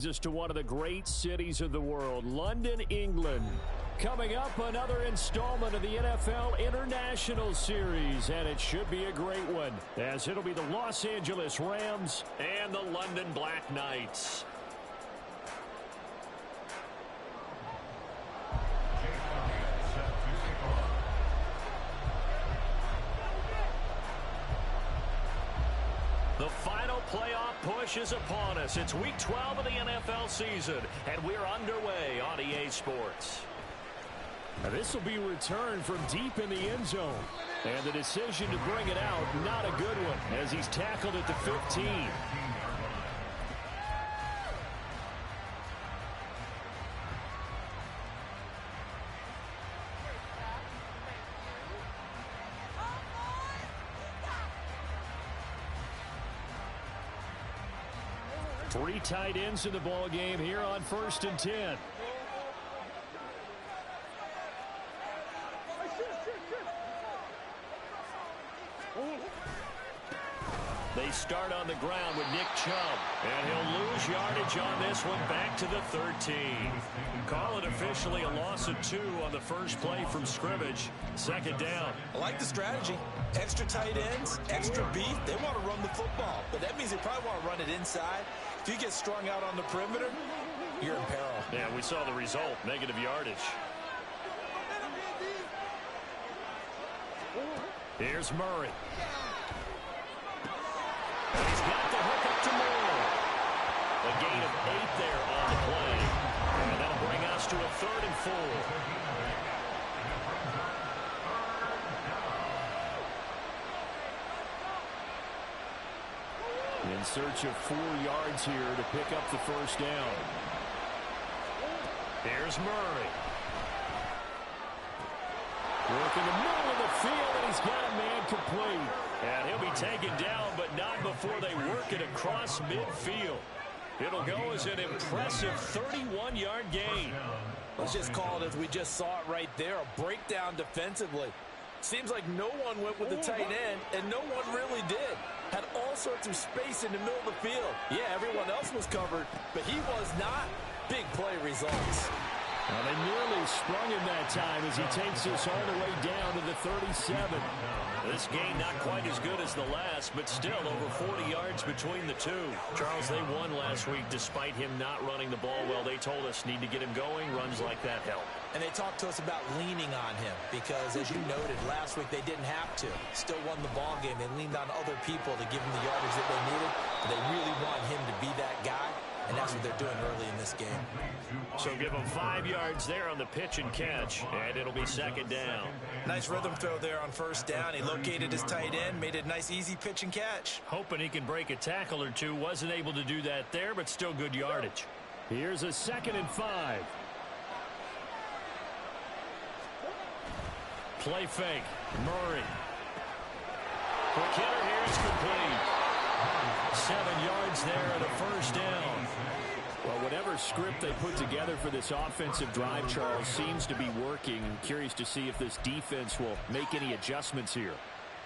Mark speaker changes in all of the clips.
Speaker 1: Just to one of the great cities of the world, London, England. Coming up, another installment of the NFL International Series, and it should be a great one, as it'll be the Los Angeles Rams and the London Black Knights. The final playoff push is upon us. It's week 12 of the NFL season, and we're underway on EA Sports. Now, this will be returned from deep in the end zone. And the decision to bring it out, not a good one, as he's tackled at the 15. Three tight ends in the ball game here on 1st and 10. They start on the ground with Nick Chubb, and he'll lose yardage on this one back to the 13. Call it officially a loss of 2 on the first play from scrimmage. 2nd down.
Speaker 2: I like the strategy. Extra tight ends, extra beef. They want to run the football, but that means they probably want to run it inside. If you get strung out on the perimeter, you're in peril.
Speaker 1: Yeah, we saw the result, negative yardage. Here's Murray. And he's got the hook up to Moore. A gain of 8 there on the play. And that'll bring us to a 3rd and 4. In search of 4 yards here to pick up the 1st down. Here's Murray. Working the middle of the field, and he's got a man complete. And he'll be taken down, but not before they work it across midfield. It'll go as an impressive 31-yard gain.
Speaker 2: Let's just call it as we just saw it right there, a breakdown defensively. Seems like no one went with the tight end, and no one really did. Had all sorts of space in the middle of the field. Yeah, everyone else was covered, but he was not. Big play results.
Speaker 1: Well, they nearly sprung him that time as he takes us all the way down to the 37. This game not quite as good as the last, but still over 40 yards between the two. Charles, they won last week despite him not running the ball well. They told us need to get him going. Runs like that help.
Speaker 2: And they talked to us about leaning on him because, as you noted, last week they didn't have to. Still won the ball game. They leaned on other people to give him the yardage that they needed. But they really want him to be that guy. And that's what they're doing early in this game.
Speaker 1: So give them 5 yards there on the pitch and catch, and it'll be 2nd down.
Speaker 2: Nice rhythm throw there on 1st down. He located his tight end, made it a nice, easy pitch and catch.
Speaker 1: Hoping he can break a tackle or two. Wasn't able to do that there, but still good yardage. Here's a 2nd and 5. Play fake. Murray. Quick hitter here is complete. 7 yards there and a 1st down. Well, whatever script they put together for this offensive drive, Charles, seems to be working. Curious to see if this defense will make any adjustments here.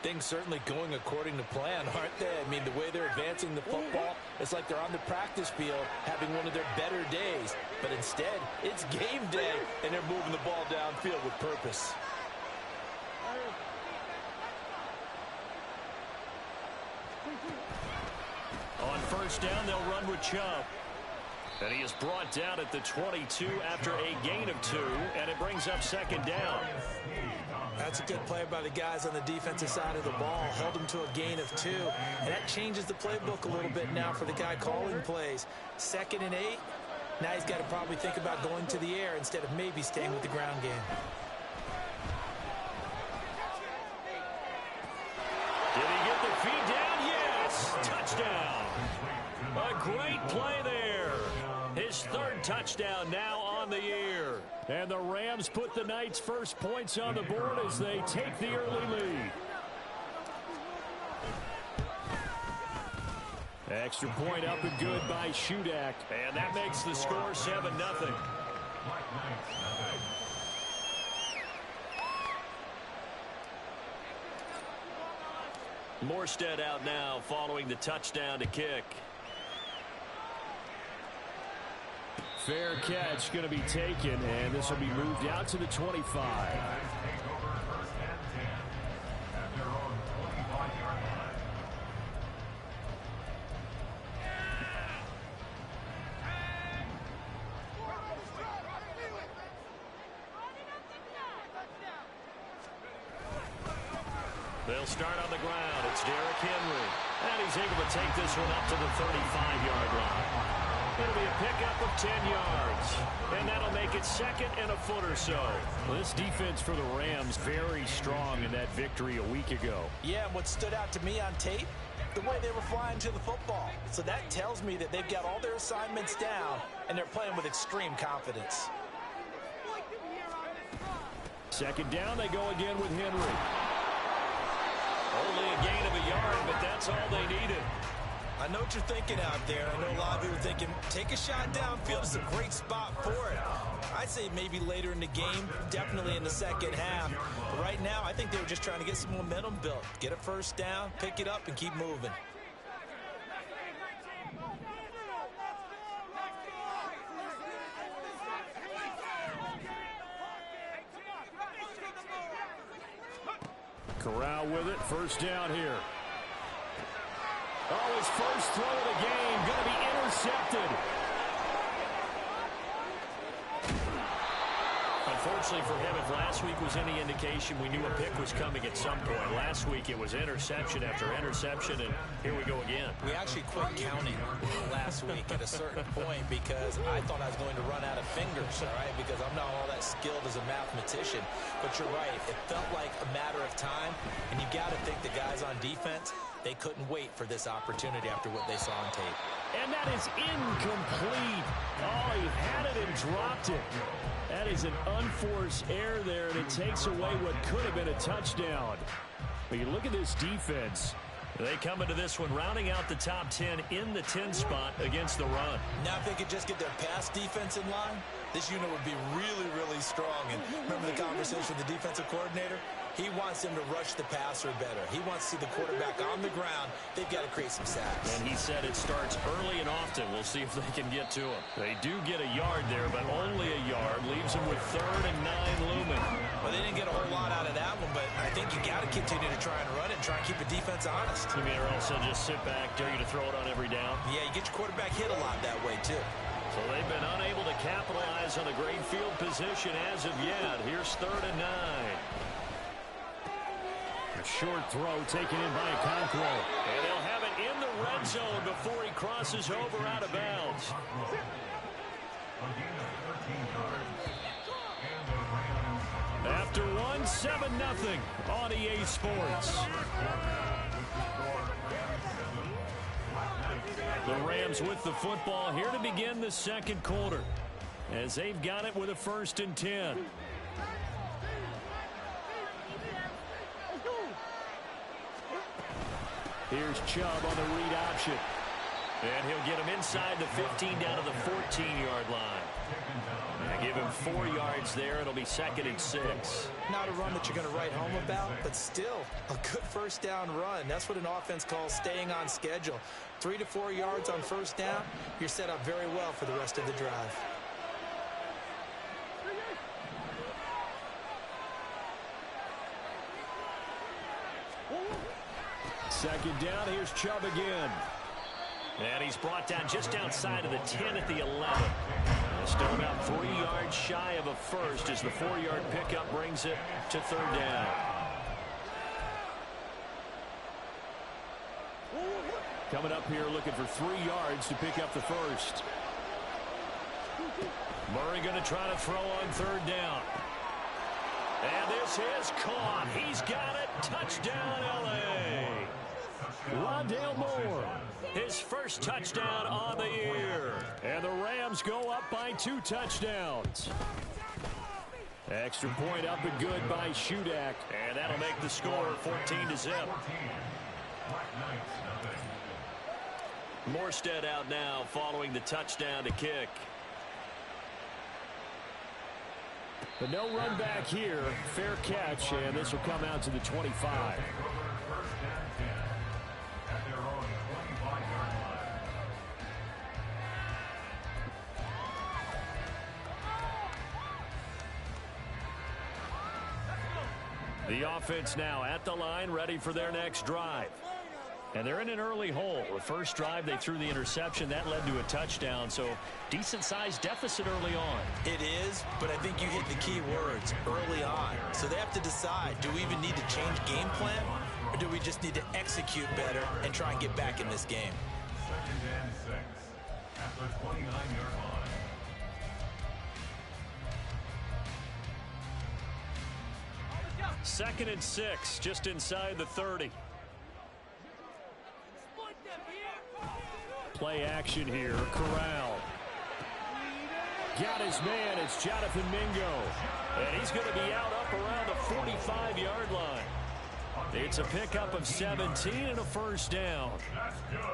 Speaker 2: Things certainly going according to plan, aren't they? I mean, the way they're advancing the football, it's like they're on the practice field having one of their better days. But instead, it's game day, and they're moving the ball downfield with purpose.
Speaker 1: On 1st down, they'll run with Chubb. And he is brought down at the 22 after a gain of 2, and it brings up 2nd down.
Speaker 2: That's a good play by the guys on the defensive side of the ball. Held him to a gain of 2, and that changes the playbook a little bit now for the guy calling plays. 2nd and 8, now he's got to probably think about going to the air instead of maybe staying with the ground game.
Speaker 1: Did he get the feed down? Yes! Touchdown! A great play there. His 3rd touchdown now on the year. And the Rams put the Knights' first points on the board as they take the early lead. Extra point up and good by Shudak. And that makes the score 7-0. Morstead out now following the touchdown to kick. Fair catch going to be taken, and this will be moved out to the 25. They'll start on the ground. It's Derrick Henry. And he's able to take this one up to the 35-yard line. It'll be a pickup of 10 yards. And that'll make it second and a foot or so. Well, this defense for the Rams very strong in that victory a week ago.
Speaker 2: Yeah, and what stood out to me on tape, the way they were flying to the football. So that tells me that they've got all their assignments down, and they're playing with extreme confidence.
Speaker 1: Second down, they go again with Henry. Only a gain of a yard, but that's all they needed.
Speaker 2: I know what you're thinking out there. I know a lot of you are thinking, take a shot downfield. It's a great spot for it. I'd say maybe later in the game, definitely in the second half. But right now, I think they were just trying to get some momentum built. Get a first down, pick it up, and keep moving.
Speaker 1: Corral with it. First down here. Oh, his first throw of the game going to be intercepted. Unfortunately for him, if last week was any indication, we knew a pick was coming at some point. Last week it was interception after interception, and here we go again.
Speaker 2: We actually quit counting last week at a certain point because I thought I was going to run out of fingers, all right, because I'm not all that skilled as a mathematician. But you're right, it felt like a matter of time, and you got to think the guys on defense, they couldn't wait for this opportunity after what they saw on tape.
Speaker 1: And that is incomplete. Oh, he had it and dropped it. That is an unforced error there, and it takes away what could have been a touchdown. But you look at this defense. They come into this one rounding out the top 10 in the 10 spot against the run.
Speaker 2: Now if they could just get their pass defense in line, this unit would be really, really strong. And remember the conversation with the defensive coordinator? He wants them to rush the passer better. He wants to see the quarterback on the ground. They've got to create some sacks.
Speaker 1: And he said it starts early and often. We'll see if they can get to him. They do get a yard there, but only a yard. Leaves them with 3rd and 9 looming.
Speaker 2: Well, they didn't get a whole lot out of that one, but I think you got to continue to try and run it and try and keep the defense honest.
Speaker 1: You mean, or else they'll just sit back, dare you to throw it on every down?
Speaker 2: Yeah, you get your quarterback hit a lot that way, too.
Speaker 1: So they've been unable to capitalize on the great field position as of yet. Here's 3rd and 9. A short throw taken in by Okonkwo. And they'll have it in the red zone before he crosses over out of bounds. After one, 7-0 on EA Sports. The Rams with the football here to begin the second quarter, as they've got it with a 1st and 10. Here's Chubb on the read option. And he'll get him inside the 15 down to the 14-yard line. And give him 4 yards there. It'll be 2nd and 6.
Speaker 2: Not a run that you're going to write home about, but still a good first down run. That's what an offense calls staying on schedule. 3 to 4 yards on first down, you're set up very well for the rest of the drive.
Speaker 1: Second down, here's Chubb again. And he's brought down just outside of the 10 at the 11. Still about 3 yards shy of a first as the 4-yard pickup brings it to 3rd down. Coming up here looking for 3 yards to pick up the first. Murray going to try to throw on 3rd down. And this is caught. He's got it. Touchdown, L.A. Rondale Moore, his first touchdown on the year. And the Rams go up by 2 touchdowns. Extra point up and good by Shudak. And that'll make the score 14-0. Morstead out now following the touchdown to kick. But no run back here. Fair catch, and this will come out to the 25. The offense now at the line, ready for their next drive. And they're in an early hole. The first drive, they threw the interception. That led to a touchdown, so decent-sized deficit early on.
Speaker 2: It is, but I think you hit the key words, early on. So they have to decide, do we even need to change game plan, or do we just need to execute better and try and get back in this game?
Speaker 3: 2nd and 6 at the 29-yard line.
Speaker 1: Second and 6, just inside the 30. Play action here. Corral. Got his man. It's Jonathan Mingo. And he's going to be out up around the 45-yard line. It's a pickup of 17 and a first down.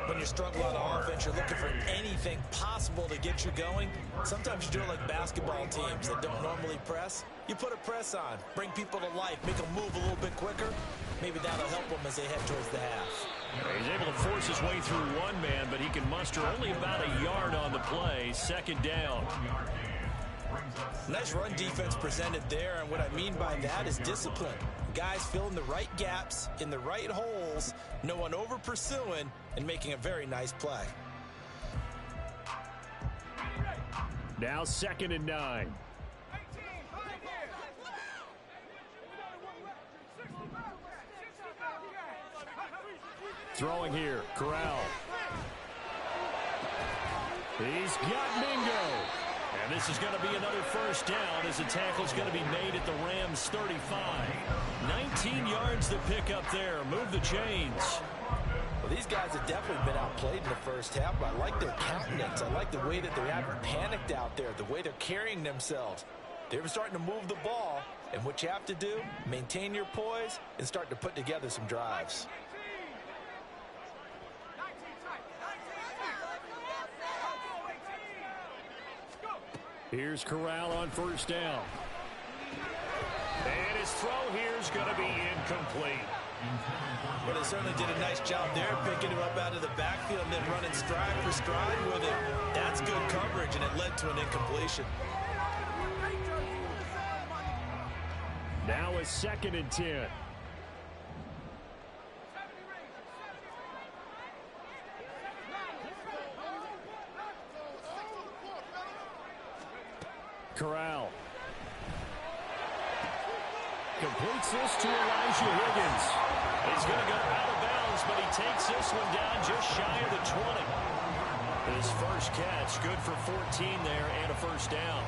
Speaker 2: When you struggle on offense, you're looking for anything possible to get you going. Sometimes you do it like basketball teams that don't normally press. You put a press on, bring people to life, make them move a little bit quicker. Maybe that'll help them as they head towards the half.
Speaker 1: He's able to force his way through one man, but he can muster only about a yard on the play. Second down.
Speaker 2: Nice run defense presented there, and what I mean by that is discipline. Guys filling the right gaps in the right holes, no one over pursuing, and making a very nice play.
Speaker 1: Now 2nd and 9. Throwing here, Corral. He's got Mingo. And this is going to be another first down as the tackle's going to be made at the Rams 35. 19 yards to pick up there. Move the chains.
Speaker 2: Well, these guys have definitely been outplayed in the first half, but I like their countenance. I like the way that they haven't panicked out there, the way they're carrying themselves. They're starting to move the ball, and what you have to do, maintain your poise and start to put together some drives.
Speaker 1: Here's Corral on first down. And his throw here is going to be incomplete.
Speaker 2: Well, they certainly did a nice job there, picking him up out of the backfield and then running stride for stride with him. That's good coverage, and it led to an incompletion.
Speaker 1: Now a 2nd and 10. Corral. Completes this to Elijah Higgins. He's going to go out of bounds, but he takes this one down just shy of the 20. His first catch, good for 14 there and a first down.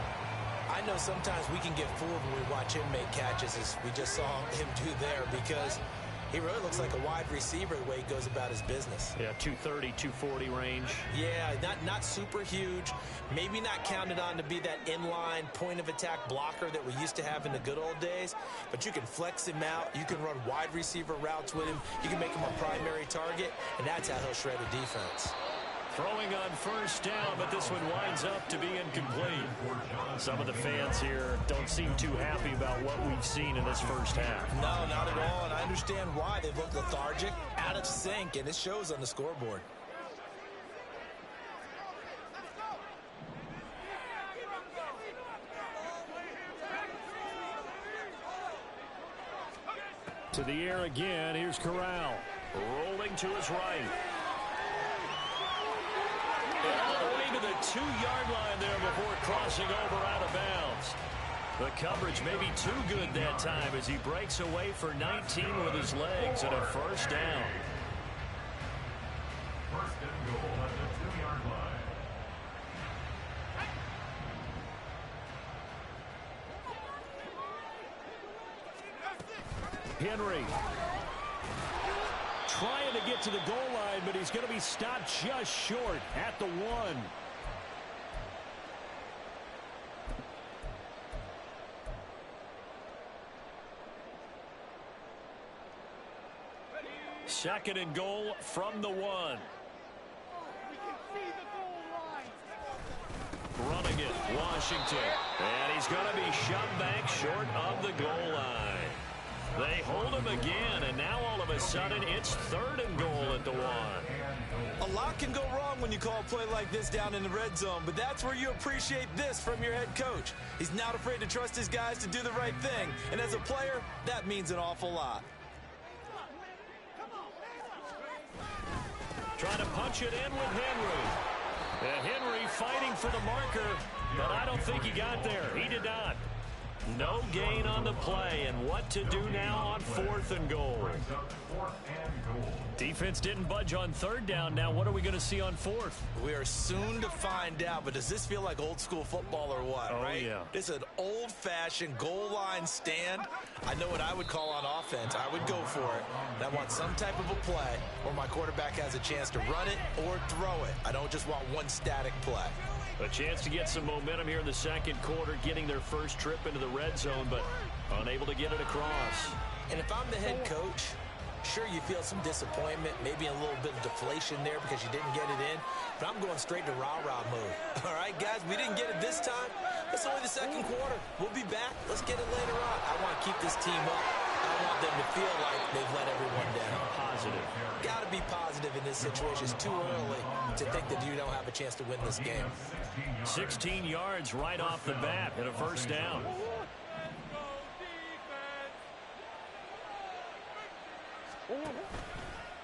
Speaker 2: I know sometimes we can get fooled when we watch him make catches, as we just saw him do there, because he really looks like a wide receiver the way he goes about his business.
Speaker 1: Yeah, 230, 240 range.
Speaker 2: Yeah, not super huge. Maybe not counted on to be that inline point-of-attack blocker that we used to have in the good old days. But you can flex him out. You can run wide receiver routes with him. You can make him a primary target, and that's how he'll shred a defense.
Speaker 1: Throwing on first down, but this one winds up to be incomplete. Some of the fans here don't seem too happy about what we've seen in this first half.
Speaker 2: No, not at all, and I understand why. They've looked lethargic, out of sync, and it shows on the scoreboard.
Speaker 1: To the air again, here's Corral. Rolling to his right. All the way to the 2-yard line there before crossing over out of bounds. The coverage may be too good that time as he breaks away for 19 with his legs and a first down.
Speaker 3: 1st and goal at the 2-yard line.
Speaker 1: Henry trying to get to the goal line, but he's going to be stopped just short at the 1. Second and goal from the 1. Running it, Washington. And he's going to be shoved back short of the goal line. They hold him again, and now all of a sudden it's 3rd and goal at the 1.
Speaker 2: A lot can go wrong when you call a play like this down in the red zone, but that's where you appreciate this from your head coach. He's not afraid to trust his guys to do the right thing, and as a player, that means an awful lot.
Speaker 1: Trying to punch it in with Henry. And Henry fighting for the marker, but I don't think he got there. He did not. No gain on the play, and what to do now on 4th and goal. Defense didn't budge on 3rd down. Now what are we going to see on 4th?
Speaker 2: We are soon to find out, but does this feel like old school football or what, right?
Speaker 1: Yeah.
Speaker 2: This is an old-fashioned goal line stand. I know what I would call on offense. I would go for it. And I want some type of a play where my quarterback has a chance to run it or throw it. I don't just want one static play.
Speaker 1: A chance to get some momentum here in the 2nd quarter, getting their first trip into the red zone, but unable to get it across.
Speaker 2: And if I'm the head coach, sure, you feel some disappointment, maybe a little bit of deflation there because you didn't get it in, but I'm going straight to rah-rah mode. All right, guys, we didn't get it this time. It's only the 2nd quarter. We'll be back. Let's get it later on. I want to keep this team up. I want them to feel like they've let everyone down.
Speaker 1: Positive.
Speaker 2: Got to be positive in this situation. It's too early to think that you don't have a chance to win this game.
Speaker 1: 16 yards right off the bat and a 1st down.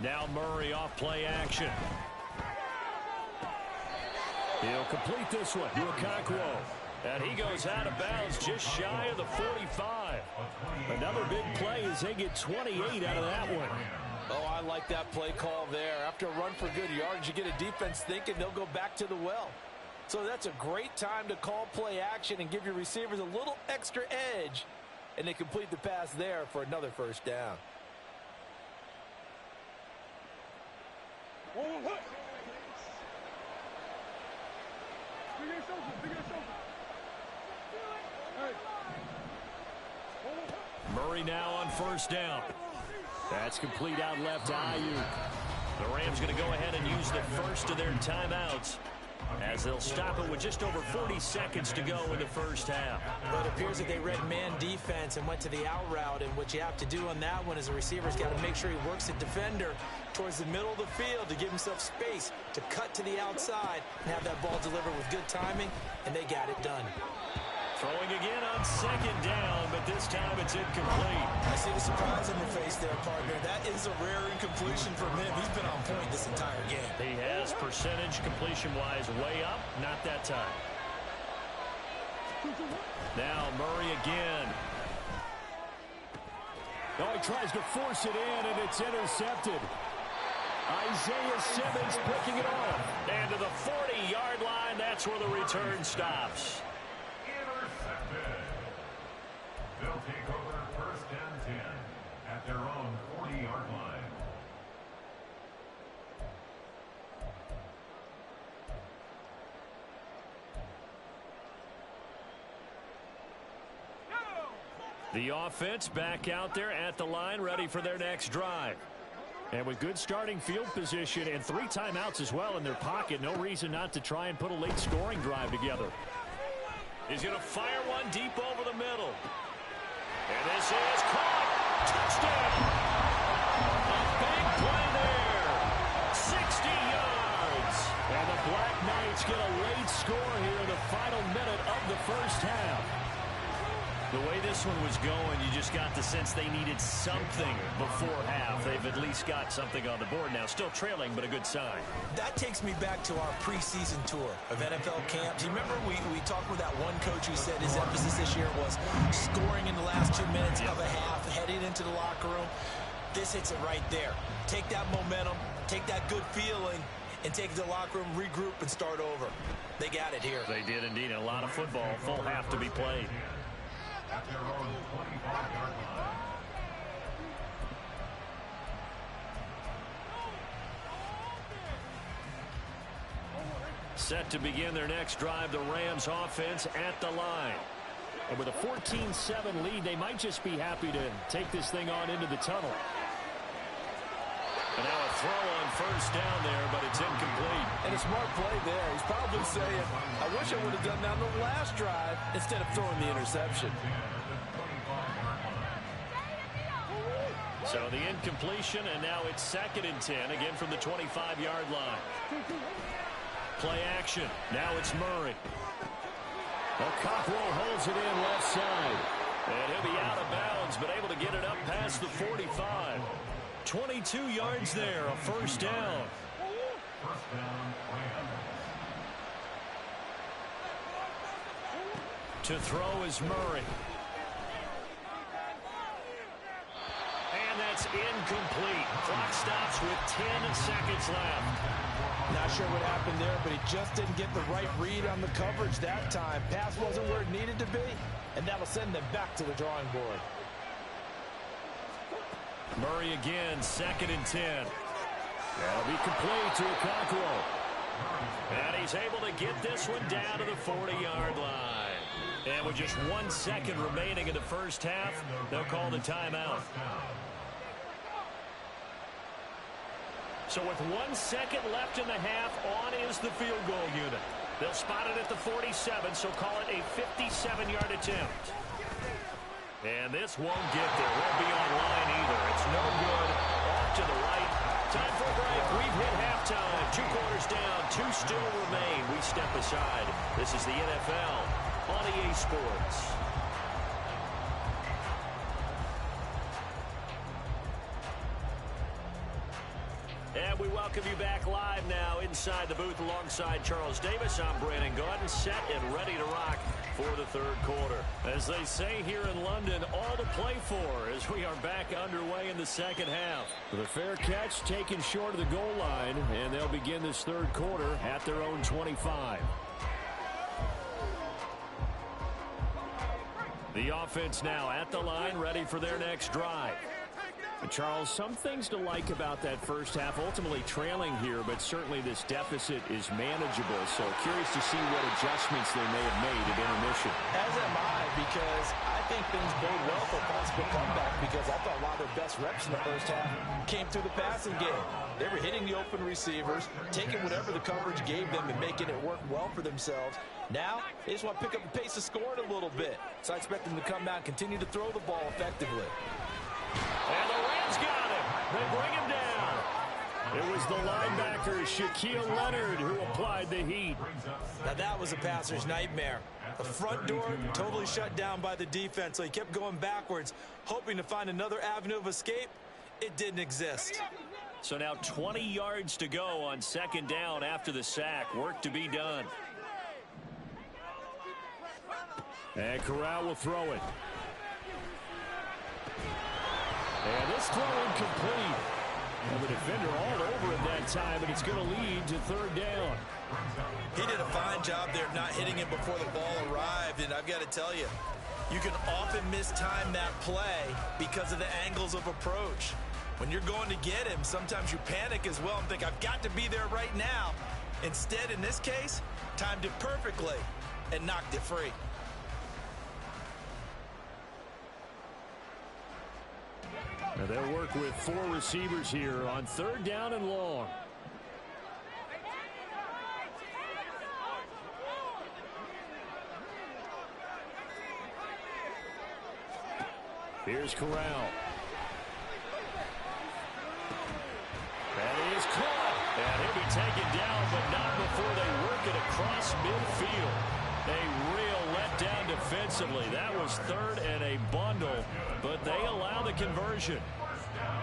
Speaker 1: Now Murray off play action. He'll complete this one to Okonkwo. And he goes out of bounds just shy of the 45. Another big play as they get 28 out of that one.
Speaker 2: Oh, I like that play call there. After a run for good yards, you get a defense thinking they'll go back to the well. So that's a great time to call play action and give your receivers a little extra edge. And they complete the pass there for another 1st down.
Speaker 1: Murray now on 1st down. That's complete out left to Ayuk. The Rams going to go ahead and use the first of their timeouts as they'll stop it with just over 40 seconds to go in the 1st half.
Speaker 2: Well, it appears that they read man defense and went to the out route, and what you have to do on that one is the receiver's got to make sure he works the defender towards the middle of the field to give himself space to cut to the outside and have that ball delivered with good timing, and they got it done.
Speaker 1: Throwing again on 2nd down, but this time it's incomplete.
Speaker 2: I see the surprise in your face there, partner. That is a rare incompletion from him. He's been on point this entire game.
Speaker 1: He has percentage completion-wise way up, not that time. Now Murray again. Oh, he tries to force it in, and it's intercepted. Isaiah Simmons picking it off. And to the 40-yard line, that's where the return stops.
Speaker 3: They'll take over 1st and 10 at their own 40-yard line.
Speaker 1: The offense back out there at the line, ready for their next drive. And with good starting field position and 3 timeouts as well in their pocket, no reason not to try and put a late scoring drive together. He's going to fire one deep over the middle. And this is caught. Touchdown. A big play there. 60 yards. And the Black Knights get a late score here in the final minute of the 1st half. The way this one was going, you just got the sense they needed something before half. They've at least got something on the board now. Still trailing, but a good sign.
Speaker 2: That takes me back to our preseason tour of NFL camps. You remember we talked with that one coach who said his emphasis this year was scoring in the last 2 minutes of a half, heading into the locker room. This hits it right there. Take that momentum, take that good feeling, and take it to the locker room, regroup, and start over. They got it here.
Speaker 1: They did indeed. A lot of football, full half to be played.
Speaker 3: At their own 25-yard line.
Speaker 1: Set to begin their next drive, the Rams offense at the line. And with a 14-7 lead, they might just be happy to take this thing on into the tunnel. And now a throw on 1st down there, but it's incomplete.
Speaker 2: And a smart play there. He's probably saying, I wish I would have done that on the last drive instead of throwing the interception.
Speaker 1: So the incompletion, and now it's 2nd and 10, again from the 25-yard line. Play action. Now it's Murray. Cockrell holds it in left side. And he'll be out of bounds, but able to get it up past the 45. 22 yards there, a first down.
Speaker 3: First down, Rams.
Speaker 1: To throw is Murray. And that's incomplete. Clock stops with 10 seconds left.
Speaker 2: Not sure what happened there, but he just didn't get the right read on the coverage that time. Pass wasn't where it needed to be, and that'll send them back to the drawing board.
Speaker 1: Murray again, 2nd and 10. That'll be complete to Cockrell. And he's able to get this one down to the 40-yard line. And with just 1 second remaining in the first half, they'll call the timeout. So with 1 second left in the half, on is the field goal unit. They'll spot it at the 47, so call it a 57-yard attempt. And this won't get there. Won't be on line either. It's no good. Off to the right. Time for a break. We've hit halftime. 2 quarters down. 2 still remain. We step aside. This is the NFL on EA Sports. And we welcome you back live now inside the booth alongside Charles Davis. I'm Brandon Gaudin, set and ready to rock for the third quarter. As they say here in London, all to play for as we are back underway in the second half. The fair catch taken short of the goal line, and they'll begin this third quarter at their own 25. The offense now at the line, ready for their next drive. And Charles, some things to like about that first half, ultimately trailing here, but certainly this deficit is manageable. So curious to see what adjustments they may have made at intermission.
Speaker 2: As am I, because I think things bode well for a possible comeback, because I thought a lot of their best reps in the first half came through the passing game. They were hitting the open receivers, taking whatever the coverage gave them and making it work well for themselves. Now, they just want to pick up the pace of scoring a little bit. So I expect them to come out and continue to throw the ball effectively.
Speaker 1: And the Rams got him. They bring him down. It was the linebacker, Shaquille Leonard, who applied the heat.
Speaker 2: Now that was a passer's nightmare. The front door totally shut down by the defense, so he kept going backwards, hoping to find another avenue of escape. It didn't exist.
Speaker 1: So now 20 yards to go on 2nd down after the sack. Work to be done. And Corral will throw it. And this throw incomplete. And the defender all over it that time, and it's going to lead to 3rd down.
Speaker 2: He did a fine job there of not hitting him before the ball arrived, and I've got to tell you, you can often mistime that play because of the angles of approach. When you're going to get him, sometimes you panic as well and think, I've got to be there right now. Instead, in this case, timed it perfectly and knocked it free.
Speaker 1: Now they'll work with 4 receivers here on 3rd down and long. Here's Corral. That is caught. And he'll be taken down, but not before they work it across midfield. A real letdown defensively. That was 3rd and a bundle, but they allow the conversion.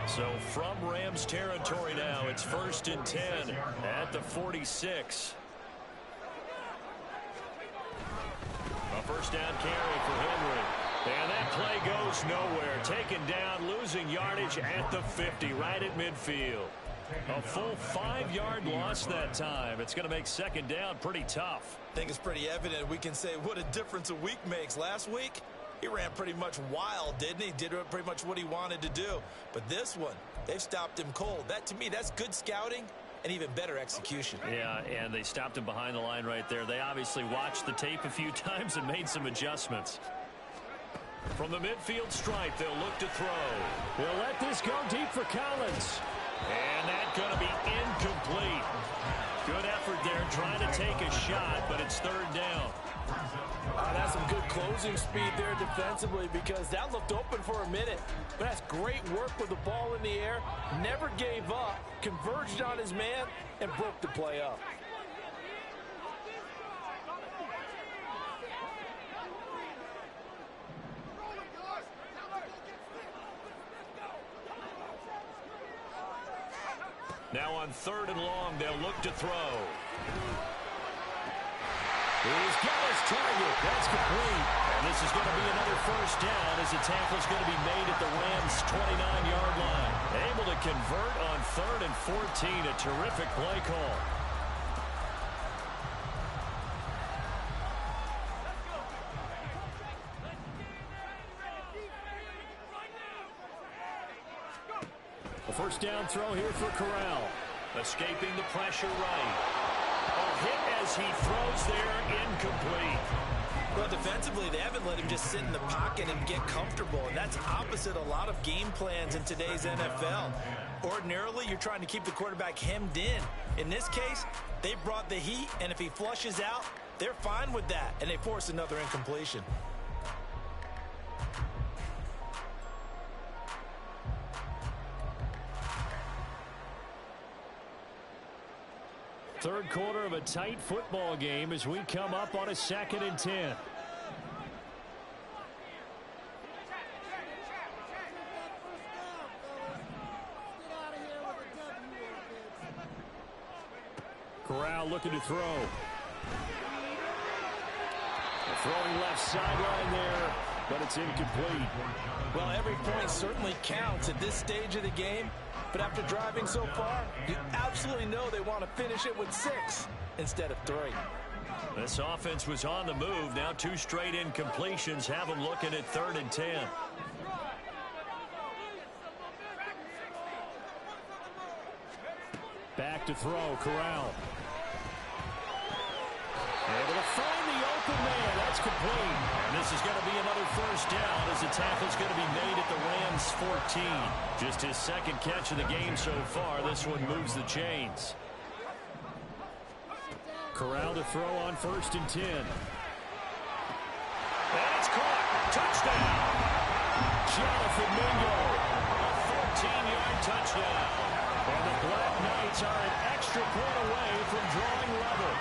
Speaker 1: So from Rams territory now, it's 1st and 10 at the 46. A first down carry for Henry. And that play goes nowhere. Taken down, losing yardage at the 50, right at midfield. A full 5-yard loss that time. It's going to make 2nd down pretty tough.
Speaker 2: I think it's pretty evident. We can say what a difference a week makes. Last week, he ran pretty much wild, didn't he? Did pretty much what he wanted to do. But this one, they've stopped him cold. That, to me, that's good scouting and even better execution.
Speaker 1: Yeah, and they stopped him behind the line right there. They obviously watched the tape a few times and made some adjustments. From the midfield stripe, they'll look to throw. They'll let this go deep for Collins. And that's going to be incomplete. Good effort there trying to take a shot, but it's 3rd down.
Speaker 2: That's some good closing speed there defensively because that looked open for a minute. But that's great work with the ball in the air. Never gave up, converged on his man, and broke the play up.
Speaker 1: Now on 3rd and long, they'll look to throw. He's got his target. That's complete. And this is going to be another first down as the tackle's going to be made at the Rams' 29-yard line. Able to convert on 3rd and 14. A terrific play call. A first down throw here for Corral. Escaping the pressure right. A hit as he throws there, incomplete.
Speaker 2: Well, defensively, they haven't let him just sit in the pocket and get comfortable, and that's opposite a lot of game plans in today's NFL. Ordinarily, you're trying to keep the quarterback hemmed in. In this case, they brought the heat, and if he flushes out, they're fine with that, and they force another incompletion.
Speaker 1: Third quarter of a tight football game as we come up on a 2nd and 10. Corral looking to throw. Throwing left sideline there, but it's incomplete.
Speaker 2: Well, every point certainly counts at this stage of the game. But after driving so far, you absolutely know they want to finish it with 6 instead of 3.
Speaker 1: This offense was on the move. Now 2 straight incompletions have them looking at 3rd and 10. Back to throw, Corral. Able to find the open man. That's complete. And this is going to be another first down as the tackle's going to be made at the Rams' 14. Just his 2nd catch of the game so far. This one moves the chains. Corral to throw on 1st and 10. And it's caught. Touchdown. Jonathan Mingo. A 14-yard touchdown. And the Black Knights are an extra point away from drawing level.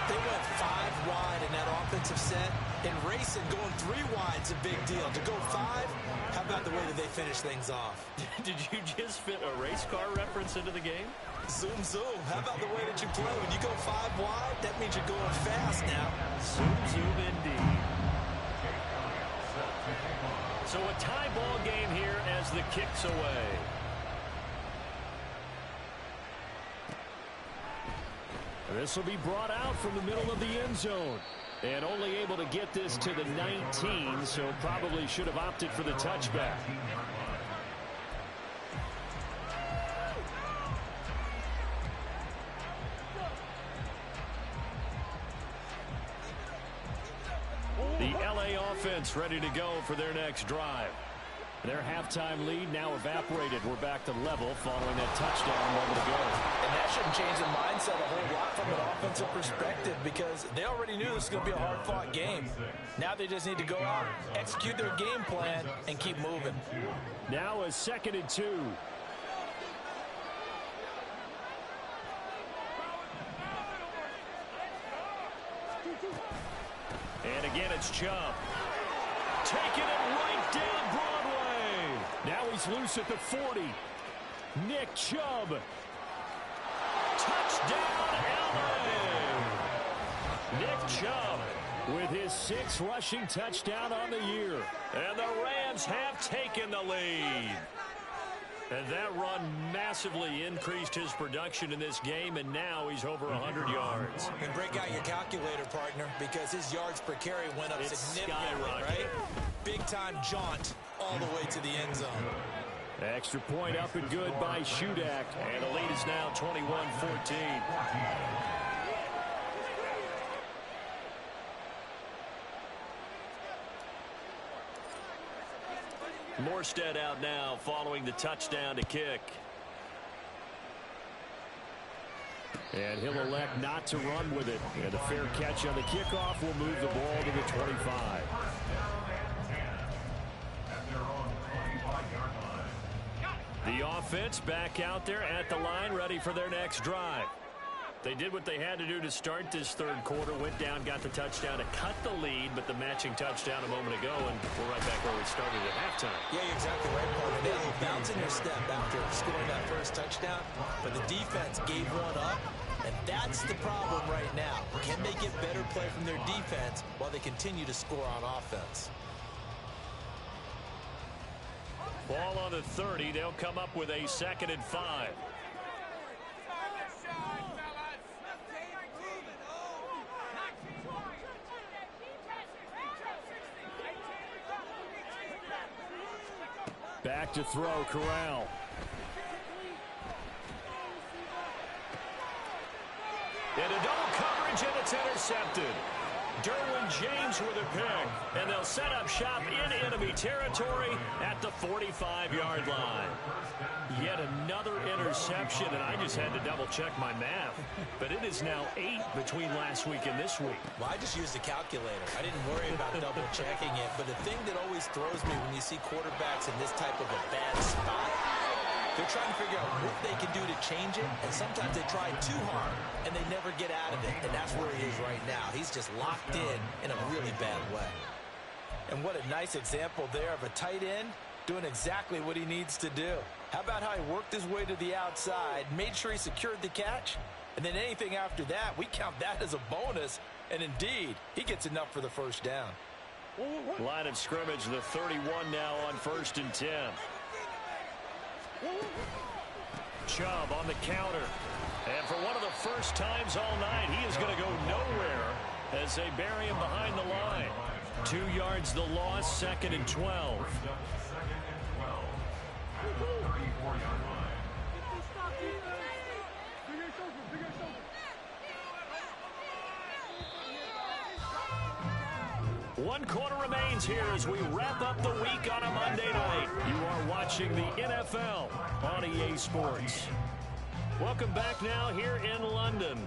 Speaker 2: They went 5 wide in that offensive set. And racing, going 3 wide's a big deal. To go 5, how about the way that they finish things off?
Speaker 1: Did you just fit a race car reference into the game?
Speaker 2: Zoom, zoom. How about the way that you play? When you go 5 wide, that means you're going fast now.
Speaker 1: Zoom, zoom indeed. So a tie ball game here as the kick's away. This will be brought out from the middle of the end zone. And only able to get this to the 19, so probably should have opted for the touchback. The LA offense ready to go for their next drive. Their halftime lead now evaporated. We're back to level following that touchdown a moment ago.
Speaker 2: And that shouldn't change the mindset a whole lot from an offensive perspective because they already knew this was going to be a hard-fought game. Now they just need to go out, execute their game plan, and keep moving.
Speaker 1: Now a 2nd and 2. And again, it's Chubb. Taking it right down Broadway. Now he's loose at the 40. Nick Chubb. Touchdown, LA. Nick Chubb with his 6th rushing touchdown on the year. And the Rams have taken the lead. And that run massively increased his production in this game, and now he's over 100 yards.
Speaker 2: And break out your calculator, partner, because his yards per carry went up significantly, right? Big-time jaunt all the way to the end zone.
Speaker 1: Extra point up and good by Shudak. And the lead is now 21-14. Morstead out now following the touchdown to kick. And he'll elect not to run with it. And a fair catch on the kickoff will move the ball to the the 25.
Speaker 3: First down and 10 at their own 25-yard line.
Speaker 1: The offense back out there at the line, ready for their next drive. They did what they had to do to start this third quarter, went down, got the touchdown to cut the lead, but the matching touchdown a moment ago, and we're right back where we started at halftime.
Speaker 2: Yeah, you're exactly right, Paul. They had a little bounce in their step after scoring that first touchdown, but the defense gave one up, and that's the problem right now. Can they get better play from their defense while they continue to score on offense?
Speaker 1: Ball on the 30. They'll come up with a 2nd and 5. Back to throw, Corral. And a double coverage, and it's intercepted. Derwin James with a pick, and they'll set up shop in enemy territory at the 45-yard line. Yet another interception, and I just had to double-check my math. But it is now 8 between last week and this week.
Speaker 2: Well, I just used the calculator. I didn't worry about double-checking it. But the thing that always throws me when you see quarterbacks in this type of a bad spot, they're trying to figure out what they can do to change it, and sometimes they try too hard, and they never get out of it, and that's where he is right now. He's just locked in a really bad way. And what a nice example there of a tight end doing exactly what he needs to do. How about how he worked his way to the outside, made sure he secured the catch, and then anything after that, we count that as a bonus, and indeed, he gets enough for the first down.
Speaker 1: Line of scrimmage, the 31 now on 1st and 10. Chubb on the counter. And for one of the first times all night, he is going to go nowhere as they bury him behind the line. 2 yards the loss, 2nd and 12.
Speaker 3: First up, 2nd and 12 at the 34-yard line.
Speaker 1: One quarter remains here as we wrap up the week on a Monday night. You are watching the NFL on EA Sports. Welcome back now here in London.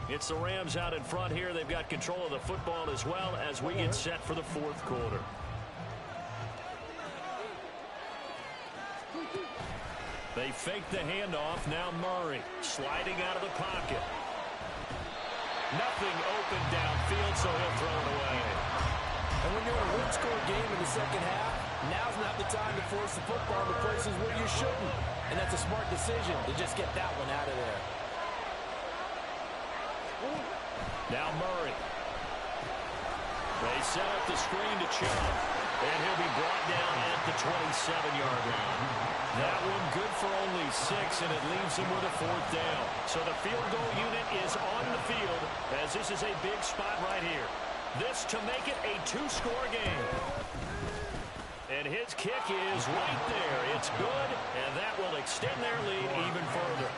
Speaker 1: It's the Rams out in front here. They've got control of the football as well as we get set for the 4th quarter. They fake the handoff. Now Murray sliding out of the pocket. Nothing open downfield, so he'll throw it away.
Speaker 2: And when you're in a one-score game in the second half, now's not the time to force the football to places where you shouldn't. And that's a smart decision to just get that one out of there.
Speaker 1: Now Murray. They set up the screen to Chubb. And he'll be brought down at the 27-yard line. That one good for only 6, and it leaves him with a 4th down. So the field goal unit is on the field as this is a big spot right here. This to make it a 2-score game. And his kick is right there. It's good, and that will extend their lead even further.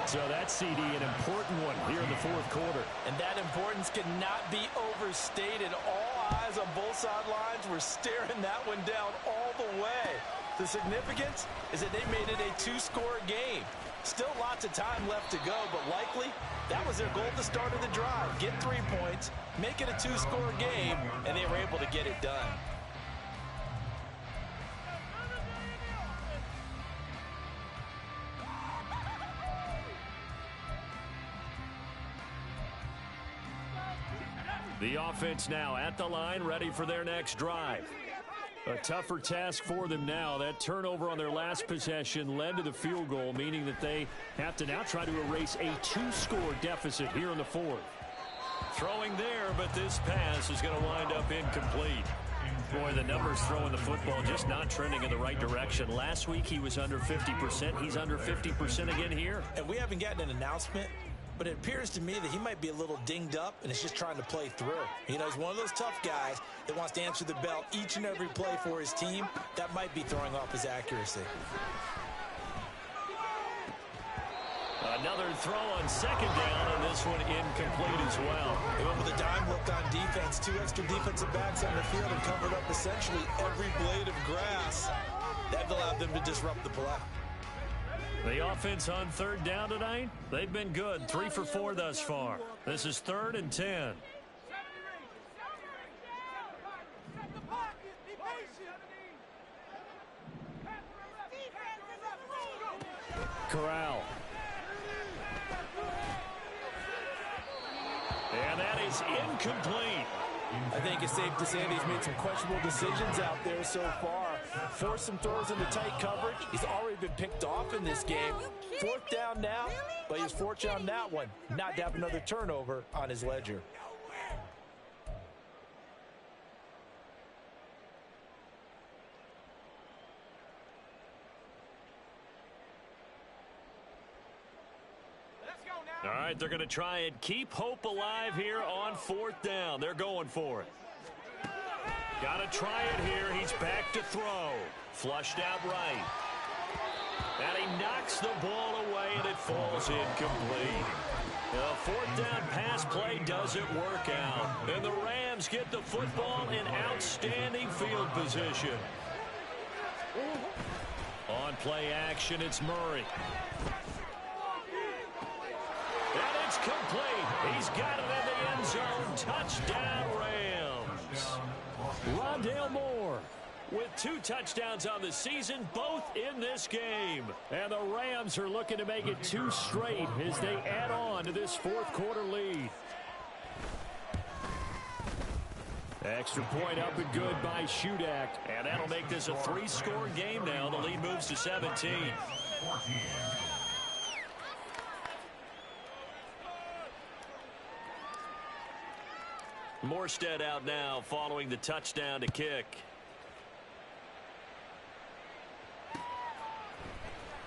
Speaker 1: So that's, CD, an important one here in the 4th quarter.
Speaker 2: And that importance cannot be overstated. All eyes on both sidelines were staring that one down all the way. The significance is that they made it a 2-score game. Still lots of time left to go, but likely that was their goal at the start of the drive. Get 3 points, make it a 2-score game, and they were able to get it done.
Speaker 1: The offense now at the line, ready for their next drive. A tougher task for them now. That turnover on their last possession led to the field goal, meaning that they have to now try to erase a 2-score deficit here in the 4th. Throwing there, but this pass is going to wind up incomplete. Boy, the numbers throwing the football just not trending in the right direction. Last week he was under 50%. He's under 50% again here.
Speaker 2: And we haven't gotten an announcement, but it appears to me that he might be a little dinged up and is just trying to play through. You know, he's one of those tough guys that wants to answer the bell each and every play for his team. That might be throwing off his accuracy.
Speaker 1: Another throw on 2nd down, and this one incomplete as well.
Speaker 2: They went with a dime look on defense. 2 extra defensive backs on the field and covered up essentially every blade of grass. That allowed them to disrupt the play.
Speaker 1: The offense on 3rd down tonight, they've been good. 3 for 4 thus far. This is 3rd and 10. Corral. And that is incomplete.
Speaker 2: I think it's safe to say that he's made some questionable decisions out there so far. Forced some throws into tight coverage. He's already been picked off in this game. 4th down now, but he was fortunate on that one not to have another turnover on his ledger.
Speaker 1: All right, they're going to try and keep hope alive here on 4th down. They're going for it. Got to try it here. He's back to throw. Flushed out right. And he knocks the ball away, and it falls incomplete. The 4th down pass play doesn't work out. And the Rams get the football in outstanding field position. On play action, it's Murray. And it's complete. He's got it in the end zone. Touchdown, Rams. Rondale Moore with 2 touchdowns on the season, both in this game. And the Rams are looking to make it 2 straight as they add on to this 4th quarter lead. Extra point up and good by Shudak. And that'll make this a 3-score game now. The lead moves to 17. Morstead out now following the touchdown to kick.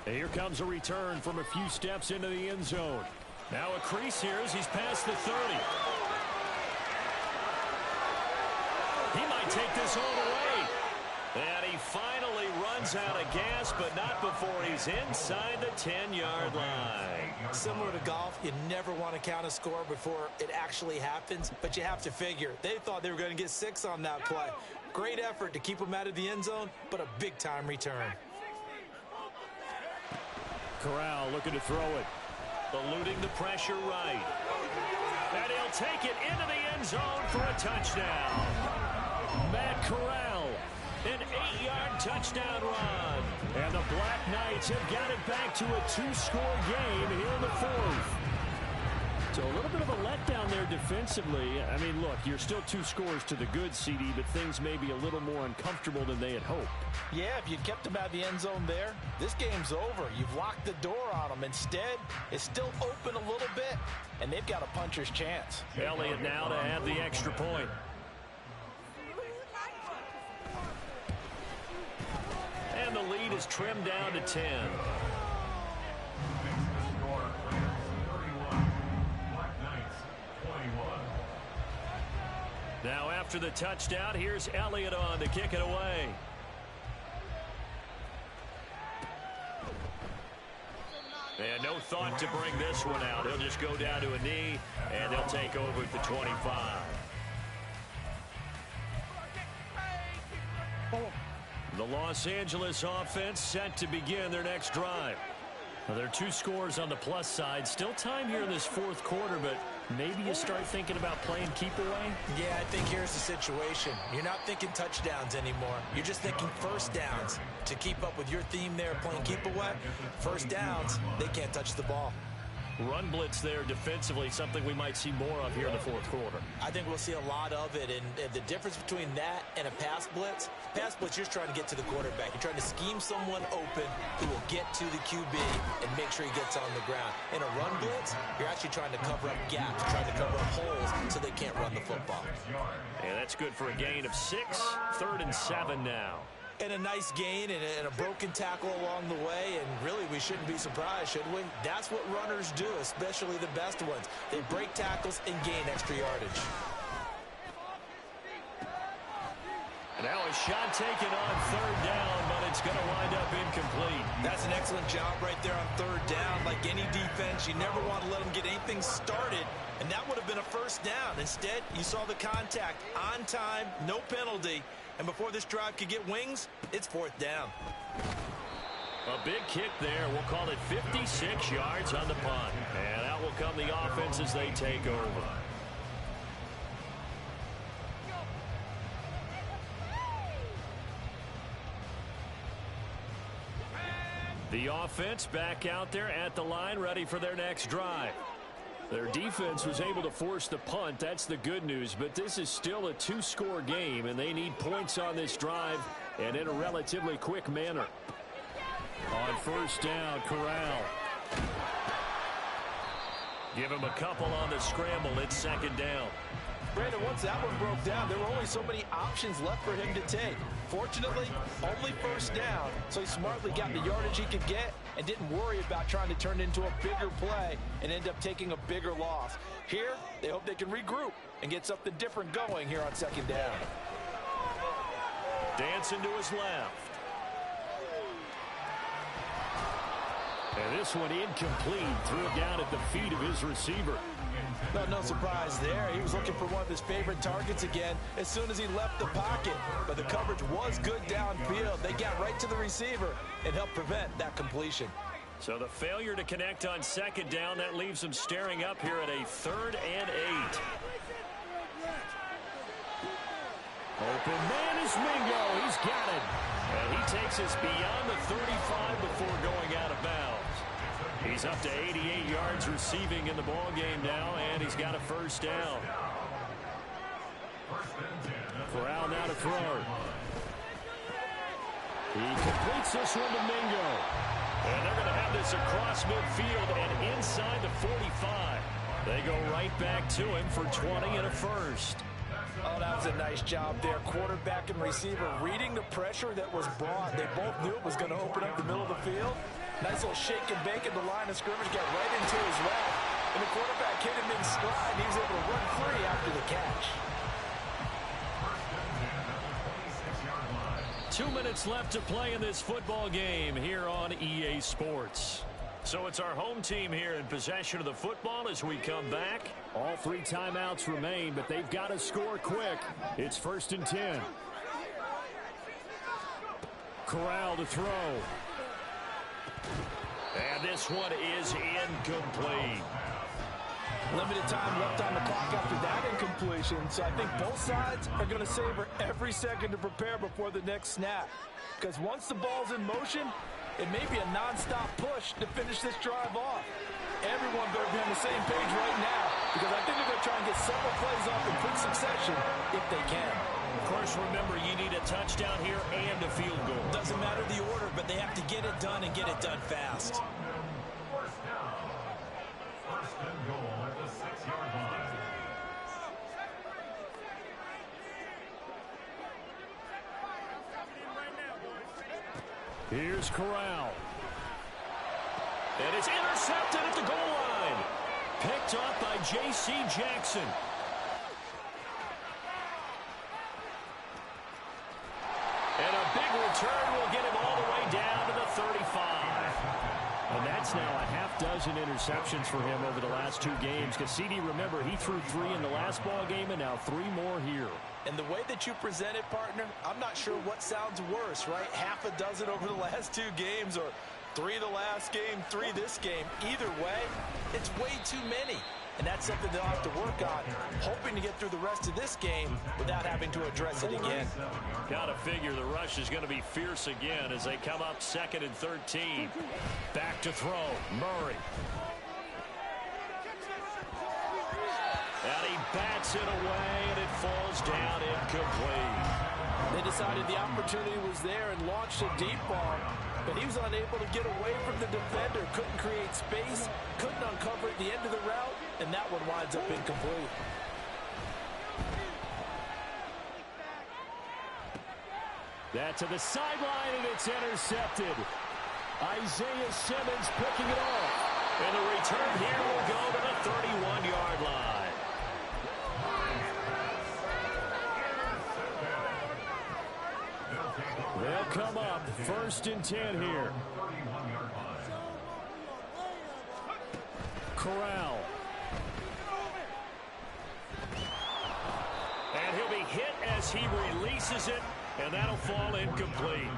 Speaker 1: Here comes a return from a few steps into the end zone. Now a crease here as he's past the 30. He might take this all the way. And he finally runs out of gas, but not before he's inside the 10-yard line.
Speaker 2: Similar to golf, you never want to count a score before it actually happens, but you have to figure. They thought they were going to get 6 on that play. Great effort to keep them out of the end zone, but a big-time return.
Speaker 1: Corral looking to throw it. Eluding the pressure right. And he'll take it into the end zone for a touchdown. Matt Corral, an 8-yard touchdown run. And the Black Knights have got it back to a 2-score game here in the 4th. So a little bit of a letdown there defensively. I mean, look, you're still 2 scores to the good, CD, but things may be a little more uncomfortable than they had hoped.
Speaker 2: Yeah, if you'd kept them out of the end zone there, this game's over. You've locked the door on them. Instead, it's still open a little bit, and they've got a puncher's chance.
Speaker 1: Elliott now to have the extra point. And the lead is trimmed down to 10. Now after the touchdown, here's Elliott on to kick it away. And no thought to bring this one out. He'll just go down to a knee, and they'll take over at the 25. The Los Angeles offense set to begin their next drive. Well, there are 2 scores on the plus side. Still time here in this 4th quarter, but maybe you start thinking about playing keep away?
Speaker 2: Yeah, I think here's the situation. You're not thinking touchdowns anymore. You're just thinking first downs. To keep up with your theme there, playing keep away, first downs, they can't touch the ball.
Speaker 1: Run blitz there defensively, something we might see more of here in the 4th quarter.
Speaker 2: I think we'll see a lot of it, and the difference between that and a pass blitz, you're just trying to get to the quarterback. You're trying to scheme someone open who will get to the QB and make sure he gets on the ground. In a run blitz, you're actually trying to cover up gaps, trying to cover up holes so they can't run the football.
Speaker 1: Yeah, that's good for a gain of 6, 3rd and 7 now.
Speaker 2: And a nice gain and a broken tackle along the way, and really we shouldn't be surprised, should we? That's what runners do, especially the best ones. They break tackles and gain extra yardage.
Speaker 1: Now a shot taken on 3rd down, but it's going to wind up incomplete.
Speaker 2: That's an excellent job right there on 3rd down. Like any defense, you never want to let them get anything started, and that would have been a first down. Instead, you saw the contact on time, no penalty. And before this drive could get wings, it's 4th down.
Speaker 1: A big kick there. We'll call it 56 yards on the punt. And out will come the offense as they take over. The offense back out there at the line, ready for their next drive. Their defense was able to force the punt. That's the good news, but this is still a two-score game, and they need points on this drive and in a relatively quick manner. On first down, Corral. Give him a couple on the scramble. It's second down.
Speaker 2: Brandon, once that one broke down, there were only so many options left for him to take. Fortunately, only first down, so he smartly got the yardage he could get and didn't worry about trying to turn it into a bigger play and end up taking a bigger loss. Here, they hope they can regroup and get something different going here on second down.
Speaker 1: Dancing to his left. And this one incomplete. Threw it down at the feet of his receiver.
Speaker 2: No surprise there. He was looking for one of his favorite targets again as soon as he left the pocket. But the coverage was good downfield. They got right to the receiver and helped prevent that completion.
Speaker 1: So the failure to connect on second down, that leaves them staring up here at a 3rd and 8. Open man is Mingo. He's got it. And he takes us beyond the 35 before going out of bounds. He's up to 88 yards receiving in the ball game now, and he's got a first down. Corral now to throw. He completes this one to Mingo. And they're going to have this across midfield and inside the 45. They go right back to him for 20 and a first.
Speaker 2: Oh, that was a nice job there. Quarterback and receiver reading the pressure that was brought. They both knew it was going to open up the middle of the field. Nice little shake and bake at the line of scrimmage, got right into his lap. And the quarterback hit him in stride. He was able to run free after the catch.
Speaker 1: 2 minutes left to play in this football game here on EA Sports. So it's our home team here in possession of the football as we come back. All 3 timeouts remain, but they've got to score quick. It's 1st and 10. Corral to throw. And this one is incomplete.
Speaker 2: Limited time left on the clock after that incompletion, so I think both sides are going to savor every second to prepare before the next snap. Because once the ball's in motion, it may be a non-stop push to finish this drive off. Everyone better be on the same page right now, because I think they're going to try and get several plays off in quick succession if they can.
Speaker 1: Of course, remember, you need a touchdown here and a field goal.
Speaker 4: Doesn't matter the order, but they have to get it done and get it done fast.
Speaker 3: First down. 1st and goal at the 6-yard line.
Speaker 1: Here's Corral. And it's intercepted at the goal line. Picked up by J.C. Jackson. And a big return will get him all the way down to the 35. And that's now a half-dozen interceptions for him over the last 2 games. Cassini, remember, he threw 3 in the last ball game and now 3 more here.
Speaker 2: And the way that you present it, partner, I'm not sure what sounds worse, right? Half a dozen over the last 2 games, or 3 the last game, 3 this game. Either way, it's way too many. And that's something they'll have to work on, hoping to get through the rest of this game without having to address it again.
Speaker 1: Got to figure the rush is going to be fierce again as they come up 2nd and 13. Back to throw, Murray. And he bats it away, and it falls down incomplete.
Speaker 2: They decided the opportunity was there and launched a deep ball, but he was unable to get away from the defender, couldn't create space, couldn't uncover at the end of the route, and that one winds up incomplete.
Speaker 1: That to the sideline, and it's intercepted. Isaiah Simmons picking it off. And the return here will go to the 31-yard line. They'll come up 1st and 10 here. Corral. And he'll be hit as he releases it, and that'll fall incomplete.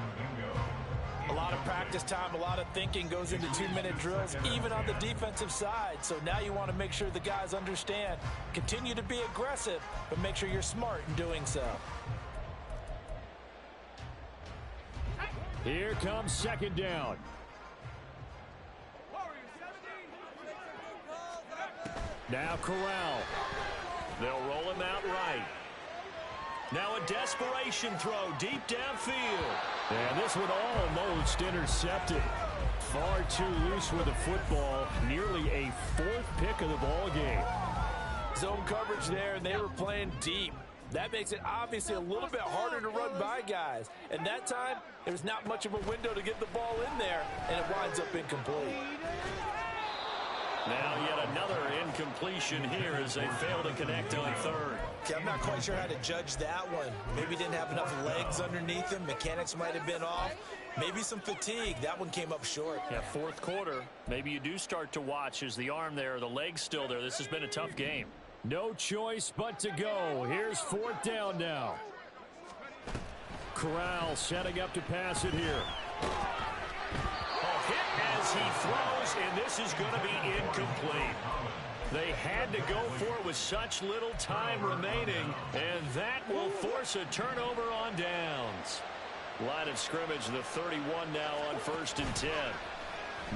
Speaker 2: A lot of practice time, a lot of thinking goes into 2-minute drills, even on the defensive side. So now you want to make sure the guys understand. Continue to be aggressive, but make sure you're smart in doing so.
Speaker 1: Here comes 2nd down. Now Corral. They'll roll him out right. Now a desperation throw deep downfield. And this one almost intercepted. Far too loose with the football. Nearly a fourth pick of the ball game.
Speaker 2: Zone coverage there, and they were playing deep. That makes it obviously a little bit harder to run by guys. And that time, there's not much of a window to get the ball in there, and it winds up incomplete.
Speaker 1: Now yet another incompletion here as they fail to connect on third.
Speaker 4: Okay, I'm not quite sure how to judge that one. Maybe didn't have enough legs underneath him. Mechanics might have been off. Maybe some fatigue. That one came up short.
Speaker 1: Yeah, fourth quarter. Maybe you do start to watch as the arm there, the leg's still there. This has been a tough game. No choice but to go. Here's fourth down now. Corral setting up to pass it here. Hit as he throws, and this is going to be incomplete. They had to go for it with such little time remaining, and that will force a turnover on downs. Line of scrimmage, the 31 now on 1st and 10.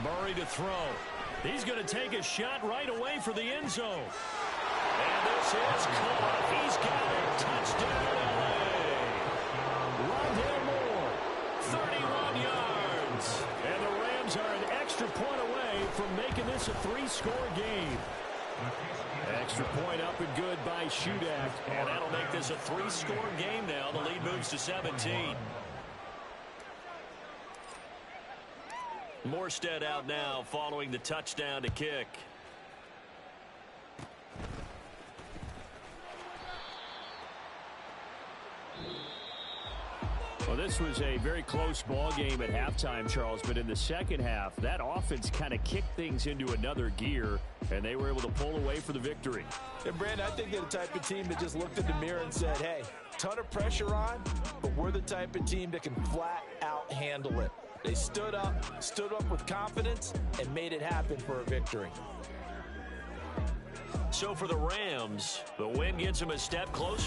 Speaker 1: Murray to throw. He's going to take a shot right away for the end zone. And this is caught. He's got it. Touchdown, LA. Rondale Moore, 31 yards. And the Rams are an extra point away from making this a 3-score game. Extra point up and good by Shudak. And that'll make this a 3-score game now. The lead moves to 17. Morstead out now following the touchdown to kick. Well, this was a very close ball game at halftime, Charles, but in the second half, that offense kind of kicked things into another gear, and they were able to pull away for the victory.
Speaker 2: And, Brandon, I think they're the type of team that just looked in the mirror and said, hey, ton of pressure on, but we're the type of team that can flat out handle it. They stood up with confidence, and made it happen for a victory.
Speaker 1: So for the Rams, the win gets them a step closer